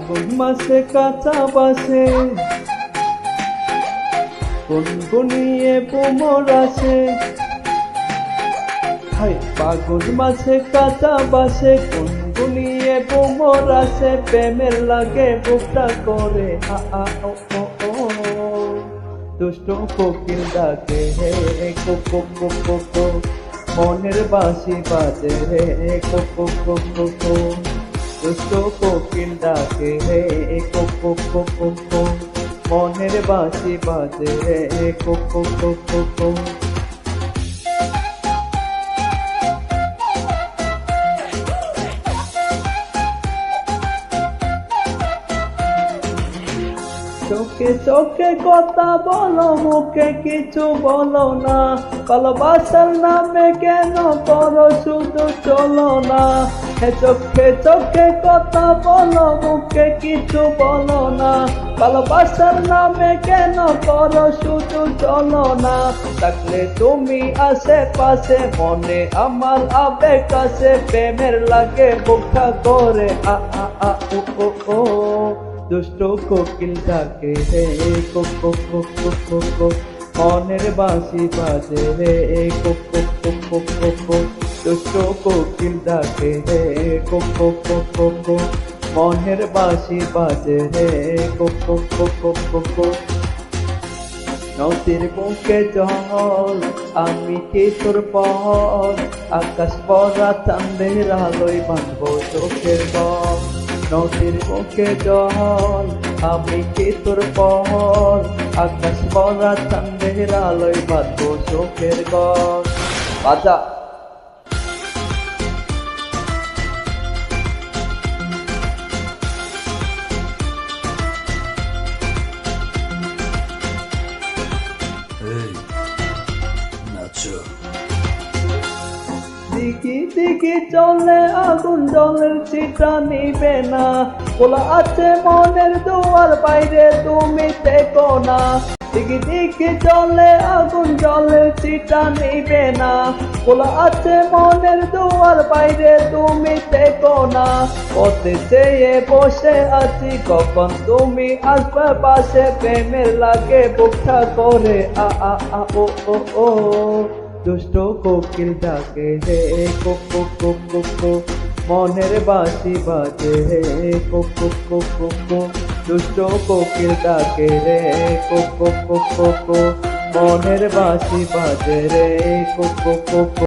ফাগুন মাসে কাঁচা বাসে গুনগুনিয়ে ভ্রমর আসে। হাই ফাগুন মাসে কাঁচা বাসে গুনগুনিয়ে ভ্রমর আসে। প্রেমের লাগে বুকটা করে আ আ ও ও ও। দুষ্ট কোকিল ডাকে হে কো কো কো কো কো। মনের বাঁশি বাজে রে কো কো কো কো কো। দুষ্ট কোকিল ডাকে হে কো কো কো কো কো। মনের বাঁশি বাজে রে কো কো কো কো কো। চোখে চোখে কথা বলো মুখে কিছু বলো না। ভালোবাসার নামে কেন করো শুধু চলো না। চোখে চোখে কথা বলো মুখে কিছু বলো না। ভালোবাসার নামে কেন করো শুধু চলো না। থাকলে তুমি আশেপাশে মনে আমার আবেগ আছে। প্রেমের লাগে বুকটা করে আ আ আ ও ও ও। দুষ্ট কোকিল ডাকে রে কো কো কো কো কো কো। মনের বাঁশি বাজে রে কো কো কো কো কো কো। দুষ্ট কোকিল ডাকে রে কো কো কো কো কো। মনের বাঁশি বাজে রে কো কো কো কো কো কো। নদীর বুকে জল আমি কি তোর পর। আকাশ পরা চাঁদের আলোয় বাঁধবো চোখের ঘর। নদীর বুকে জল আমি কি তোর পর। আকাশ পরা চাঁদের আলোয় বাঁধবো চোখের ঘর। বাজা দিকি দিকি চলে আগুন জলের চিটা নিবে না। খোলা আছে মনের দুয়ার বাইরে তুমি দেখো না। দিকি দিকি চলে আগুন জলের চিটা নিবে না। খোলা আছে মনের দুয়ার বাইরে তুমি দেখো না। পথে চেয়ে বসে আছি কখন তুমি আসবে পাশে। প্রেমের লাগে বুকটা করে আ আ আ ও ও ও। দুষ্ট কোকিল ডাকে রে কো কো কো কো কো। মনের বাঁশি বাজে রে কো কো কো কো কো। দুষ্ট কোকিল ডাকে রে কো কো কো কো কো। মনের বাঁশি বাজে রে কো কো কো কো।